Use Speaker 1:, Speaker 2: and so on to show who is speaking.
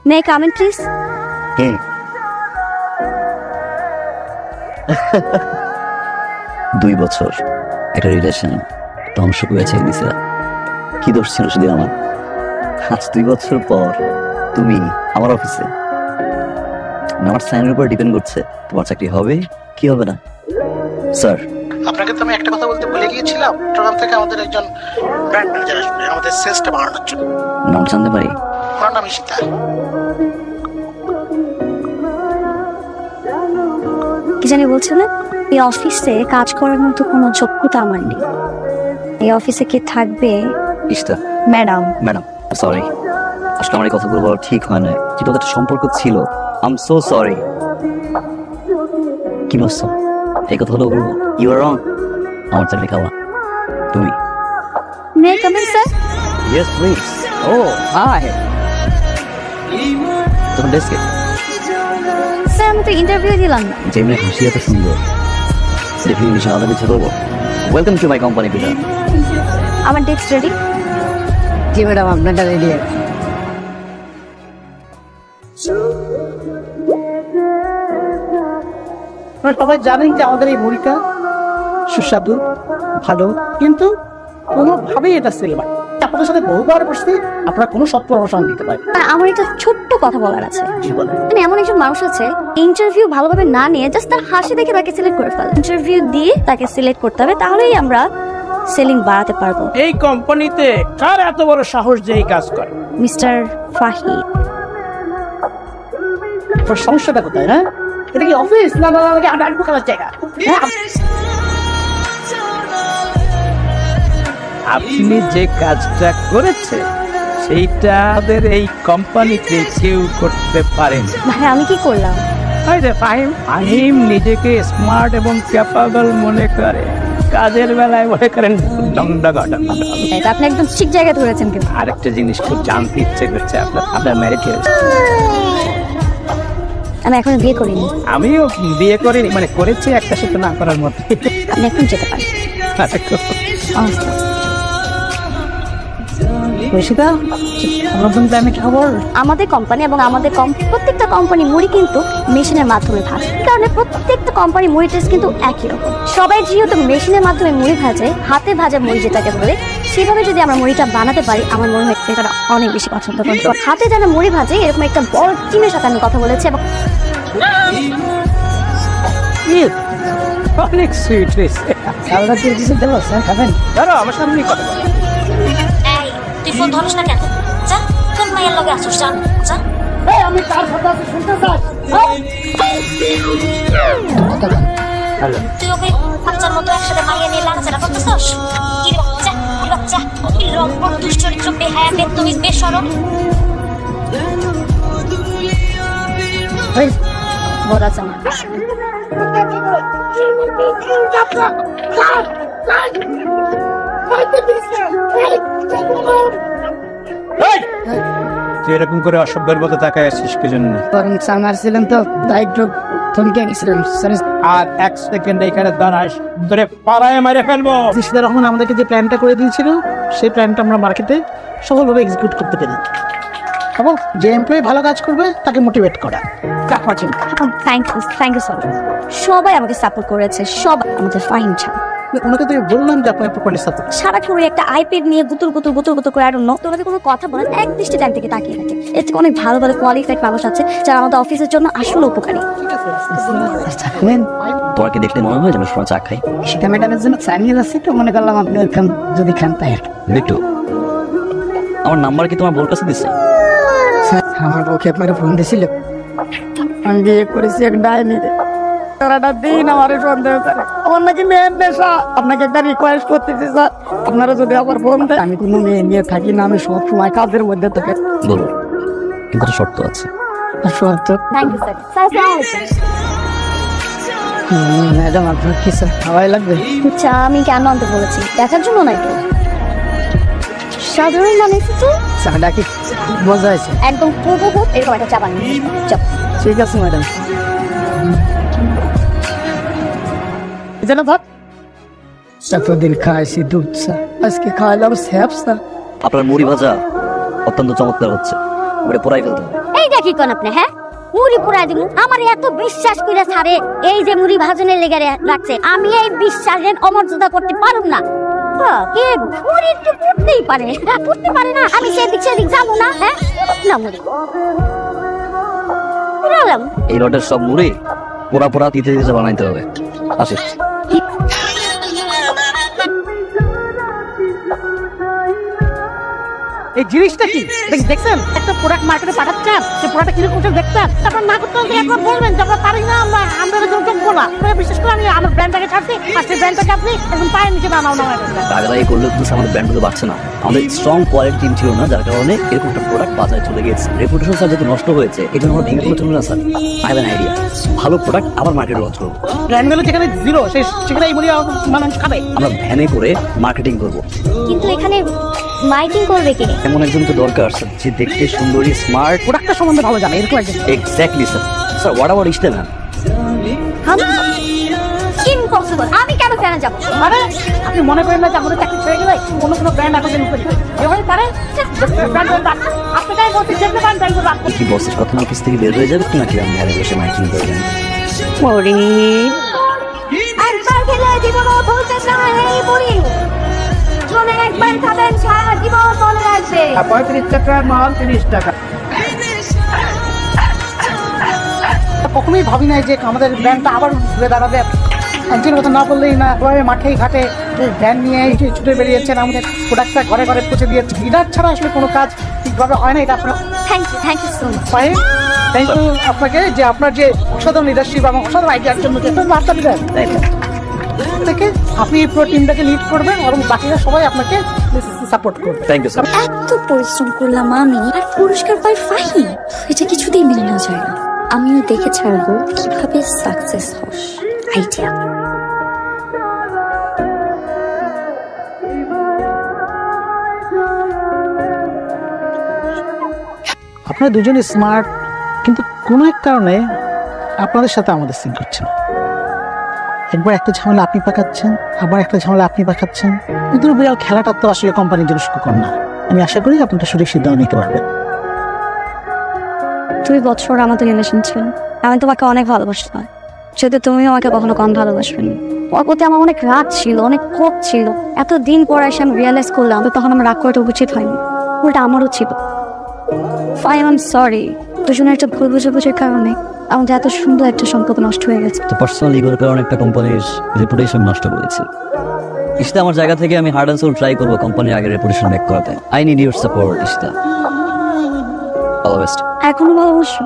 Speaker 1: May I come in, please?
Speaker 2: হুম 2 বছর একটা relation ধ্বংস করে ছেড়ে দিছে। কি দোষ ছিল সেদিন আমার? আজ 2 বছর পর তুমি আমার অফিসে, আমার সাইনের উপর ডিপেন্ড করছে তোমার চাকরি হবে কি হবে না। স্যার,
Speaker 3: আপনাকে তো আমি একটা কথা বলতে ভুলে গিয়েছিলাম। চট্টগ্রাম থেকে আমাদের একজন ব্র্যান্ড ম্যানেজার আসবে আমাদের সেলসটা বাড়ানোর জন্য।
Speaker 2: নাম জানতে পারি?
Speaker 3: ওনার নাম ঈশিতা।
Speaker 1: কি জানি বলছিলেন? এই অফিসে কাজ করার মতো কোনো যোগ্যতা আমার নেই। এই অফিসে কে থাকবে?
Speaker 2: ইশতা
Speaker 1: ম্যাডাম।
Speaker 2: ম্যাডাম সরি, আসলে আমার এই কথাগুলো বলা ঠিক হয় না। কিন্তু একটা সম্পর্ক ছিল। I am so sorry. কি বলছো? এই কথাগুলো বলবো? You are wrong. আমার চাকরি খাওয়া তুমি।
Speaker 1: May I come in, sir?
Speaker 2: Yes please. Oh hi, তোমার ডেস্কে।
Speaker 1: স্যার আমি তো ইন্টারভিউ দিলাম না।
Speaker 2: যেমনি হাসি এত সুন্দর, ডেফিনেশন আলাদা কিছু করবো। ওয়েলকাম টু মাই কোম্পানি পিতা।
Speaker 1: আমার ডেস্ক রেডি?
Speaker 4: জি ম্যাডাম, আপনারটা রেডি আছে।
Speaker 3: সবাই জানেন যে আমাদের এই মুড়িটা সুস্বাদু, ভালো, কিন্তু কোনোভাবেই এটা সেল হয়। আপনাদের সাথে বহুবার বসতে আপনারা কোনো সৎ পরামর্শ দিতে পারেন।
Speaker 1: আমার একটা ছোট্ট কথা বলার আছে।
Speaker 3: কি বলেন?
Speaker 1: মানে এমন একজন মানুষ আছে ইন্টারভিউ ভালোভাবে না নিয়ে জাস্ট তার হাসি দেখে তাকে সিলেক্ট করে ফেলে। ইন্টারভিউ দিয়ে তাকে সিলেক্ট করতে হবে, তাহলেই আমরা সেলিং বাড়াতে পারবো।
Speaker 5: এই কোম্পানিতে কার এত বড় সাহস যে এই কাজ করে?
Speaker 1: মিস্টার ফাহিদ।
Speaker 3: আপনার সমস্যাটা কোথায়? হ্যাঁ, এটা কি অফিস না আড্ডা খেলার জায়গা?
Speaker 5: আপনি যে কাজটা করেছেন সেইটা আমাদের এই কোম্পানিতে কেউ করতে পারেন।
Speaker 1: ভাই আমি কি করলাম?
Speaker 5: ফাহিম নিজেকে স্মার্ট এবং ক্যাপাবল মনে করে, কাজের বেলায় মনে করেন
Speaker 1: এটা আপনি একদম ঠিক জায়গায় ধরেছেন। কিন্তু
Speaker 5: আরেকটা জিনিস খুব জানতে ইচ্ছে করছে, আপনার ম্যারেজ হয়েছে?
Speaker 1: আমি এখন বিয়ে করিনি।
Speaker 5: আমিও বিয়ে করিনি, মানে করেছি একটা সাথে না করার মতো।
Speaker 1: আপনি এখন যেতে পারেন। আমাদের কোম্পানি এবং আমাদের প্রত্যেকটা কোম্পানি মুড়ি কিন্তু মেশিনের মাধ্যমে ভাজে, কারণে প্রত্যেকটা কোম্পানি মুড়ি টেস্ট কিন্তু একই রকম। সবাই যেহেতু মেশিনের মাধ্যমে মুড়ি ভাজে, হাতে ভাজা মুড়ি যেটাকে বলে, সেভাবে যদি আমরা মুড়িটা বানাতে পারি আমার মনে হয় এটা অনেক বেশি পছন্দ করবো। হাতে যারা মুড়ি ভাজে এরকম একটা বড় টিমের সাথে আমি কথা বলেছি এবং
Speaker 5: অনেক সুইট হয়েছে। খাবেন? ধরো আমার সামনে কথা বলো।
Speaker 1: তুই ফোন ধরিস না কেন? যা, কোন মায়ের লগে আসছিস? যা যা।
Speaker 3: আমি কার কথা শুনতে চাই?
Speaker 1: তুই ওকে বাচ্চার মতো একসাথে মাইয়ে নিয়ে লাগাচাড়া করতেছস? কি রে বাচ্চা, কি বাচ্চা, কি লম্পট, দুশ্চরিত্র, বেহায়া, বেত্তমিজ, বেশরম। বড় আছে আমার।
Speaker 5: তুই এরকম করে অসভ্যের মতো তাকায় আসছিস কি জন্য?
Speaker 4: ছিলেন তো দায়িত্ব থমকে গেছিলাম।
Speaker 5: আর এক সেকেন্ড এখানে দাঁড়াস, তোরে পাড়ায় মেরে ফেলবো।
Speaker 3: জিশিদা রহমান আমাদেরকে যে প্ল্যানটা করে দিয়েছিল সেই প্ল্যানটা আমরা মার্কেটে সফলভাবে এক্সিকিউট করতে পেরেছি। এবং যে এমপ্লয়ি ভালো কাজ করবে তাকে মোটিভেট করা।
Speaker 1: Thank you so much. সবাই আমাকে সাপোর্ট করেছে, সবাই। আমাদের ফাইন ছাড়।
Speaker 3: ওনাকে তো বললাম যে আপনার প্রপার্টি সাপোর্ট।
Speaker 1: সারাক্ষণ একটা আইপ্যাড নিয়ে গুতুর করে আর তো ওনাদের কোনো কথা বলেন এক দৃষ্টি টাইম থেকে তাকিয়ে থাকে। এর থেকে অনেক ভালো ভালো কোয়ালিফাইড মানুষ আছে যারা আমাদের অফিসের জন্য আসলে উপকারী।
Speaker 2: তোমাকে দেখলে মনে হয় যেন চা খাই।
Speaker 4: সেটা ম্যাডামের জন্য চা নিয়ে যাচ্ছি তো মনে করলাম আপনি যদি খান তাই।
Speaker 2: একটু আমার নাম্বার কি তোমার বোর কাছে দিছে?
Speaker 4: আমার বউকে আপনার ফোন দিয়েছিল। আমি বিয়ে করেছি এক ডাইনিতে। সারাটা দিন আমার সন্দেহ করে আমার নাকি মেয়ের নেশা। আপনাকে একটা রিকোয়েস্ট করতেছি স্যার, আপনারা যদি আবার ফোন দেয়। আমি কোনো মেয়ে নিয়ে থাকি না, আমি সব সময় কাজের মধ্যে থাকি।
Speaker 2: বলো, কিন্তু একটা শর্ত আছে।
Speaker 4: শর্ত?
Speaker 1: Thank you sir.
Speaker 4: ম্যাডাম আপনার কি স্যার খাওয়াই লাগবে?
Speaker 1: চা আমি কেন আনতে বলেছি? দেখার জন্য নাকি? সাধারণ মানুষ তো
Speaker 4: চাটা কি মজা আছে?
Speaker 1: একদম খুব এরকম একটা চা বানিয়ে চল।
Speaker 4: ঠিক আছে ম্যাডাম। এতদিন খাইছি দুধ চা, আজকে খাইলাম স্যাপ চা।
Speaker 2: আপনার মুড়ি ভাজা অত্যন্ত চমৎকার হচ্ছে, ওটা পোড়াই ফেলতে হবে।
Speaker 1: এইটা কি কোন আপনি? হ্যাঁ, মুড়ি পুরাই দিব? আমার এত বিশ্বাস করে ছাড়ে এই যে মুড়ি ভাজনের লেগে রাখছে, আমি এই বিশ্বাসের অমর্যাদা করতে পারুম না। কে মুড়ি একটু পুড়তেই পারে, পুড়তে পারে না? আমি সেদিক যাবো না? হ্যাঁ না, মুড়ি পুরালাম।
Speaker 2: এই লটের সব মুড়ি পোড়া পোড়া দিতে দিতে বানাইতে হবে। আসিস।
Speaker 3: এই জিনিসটা কি দেখছেন? একটা প্রোডাক্ট মার্কেটে পাঠাচ্ছেন, সেই প্রোডাক্ট কিরকম দেখছেন, তারপর না করতে হলে একবার বলবেন যে আমরা পারি না, আমরা যোগ্য না। বিশেষ করে আমি আমার ব্র্যান্ডটাকে ছাড়ছি, আর সেই ব্র্যান্ডটাকে আপনি একদম পায়ের নিচে নামাও না।
Speaker 2: টাকাটাই করলে কিন্তু আমাদের ব্র্যান্ডগুলো বাড়ছে না। আমাদের স্ট্রং কোয়ালিটি টিম ছিল না, যার কারণে এরকম একটা প্রোডাক্ট বাজারে চলে গেছে। রেপুটেশন স্যার যেহেতু নষ্ট হয়েছে, এই জন্য আমরা ভেঙে পড়ে চলবে না sir. I have an idea, ভালো প্রোডাক্ট আবার মার্কেটে লঞ্চ করবো।
Speaker 3: ব্র্যান্ডগুলো যেখানে জিরো, সেখানে এই মুড়ি মানুষ খাবে।
Speaker 2: আমরা ভ্যানে করে মার্কেটিং করবো।
Speaker 1: কিন্তু এখানে মাইকিং করবে কে?
Speaker 2: এমন একজন তো দরকার স্যার, যে দেখতে সুন্দরী, স্মার্ট,
Speaker 3: প্রোডাক্টটা সম্বন্ধে ভালো জানে, এরকম একজন।
Speaker 2: Exactly sir. Sir what about ইস্টেনা?
Speaker 1: ইম্পসিবল, আমি কেন ফেনা যাব?
Speaker 3: মানে আপনি মনে করেন না যে আমাদের চাকরি ছেড়ে গেলে অন্য কোনো ব্র্যান্ড আপনাকে নিতে পারে? এভাবে পারে আপনাকে বলতে যেতে পারেন, তাই বলবো।
Speaker 2: কি বসের কথা অফিস থেকে বের হয়ে যাবে নাকি আমি ঘরে বসে মাইকিং করবেন?
Speaker 1: মুড়ি একবার খেলে জীবন ভুলতে চায় এই মুড়ি। মনে একবার খাবেন, সারা জীবন মনে রাখবে।
Speaker 3: 35 টাকা মাল 30 টাকা। কখনোই ভাবি নাই যে আমাদের ব্র্যান্ডটা আবার ঘুরে দাঁড়াবে। একদিন কথা না বললেই না, মাঠে ঘাটে ভ্যান নিয়ে ছুটে বেরিয়েছেন, আমাদের প্রোডাক্টটা ঘরে ঘরে পৌঁছে দিয়েছে। লিডার ছাড়া আসলে কোনো কাজ ঠিকভাবে হয় না। এটা আপনার
Speaker 1: thank you so much.
Speaker 3: Thank you আপনাকে, যে আপনার যে অসাধারণ লিডারশিপ এবং অসাধারণ আইডিয়ার জন্য যে বার্তা দিবেন থেকে আপনি পুরো টিমটাকে লিড করবেন এবং বাকিরা সবাই আপনাকে সাপোর্ট করবে।
Speaker 2: Thank you sir.
Speaker 6: এত পরিশ্রম করলাম আমি, আর পুরস্কার পাই ফাহিম। এটা কিছুতেই মেনে নেওয়া যায় না। আমিও দেখে ছাড়বো কিভাবে সাকসেস হস। আইডিয়া।
Speaker 3: আপনারা দুজনই স্মার্ট, কিন্তু কোনো এক কারণে আপনাদের সাথে আমাদের সিঙ্ক করছে না। একবার একটা ঝামেলা আপনি পাকাচ্ছেন, আবার একটা ঝামেলা আপনি পাকাচ্ছেন। কিন্তু বিড়াল খেলাটা তো আসলে কোম্পানির জন্য সুখকর না। আমি আশা করি আপনারা সঠিক সিদ্ধান্ত নিতে পারবেন।
Speaker 1: 2 বছর আমাদের রিলেশন ছিল, আমি তোমাকে অনেক ভালোবাসতাম, সেটা তুমিও আমাকে কখনো কম ভালোবাসবেন। ওর প্রতি আমার অনেক রাগ ছিল, অনেক ক্ষোভ ছিল। এতদিন পর এসে আমি রিয়েলাইজ করলাম তখন আমার রাগ করাটা উচিত হয়নি, ওটা আমারও ছিল। আই এম সরি, দুজনের একটা ভুল বুঝাবুঝির কারণে আমাদের এত সুন্দর একটা সম্পর্ক নষ্ট হয়ে গেছে।
Speaker 2: তো পার্সোনাল ইগোর কারণে একটা কোম্পানির রেপুটেশন নষ্ট করেছে। ইশতা, আমার জায়গা থেকে আমি হার্ড অ্যান্ড সোল ট্রাই করবো কোম্পানির আগের রেপুটেশন ব্যাক করাতে। I need your support Ishta. All the best.
Speaker 1: এখনো ভালোবাসো?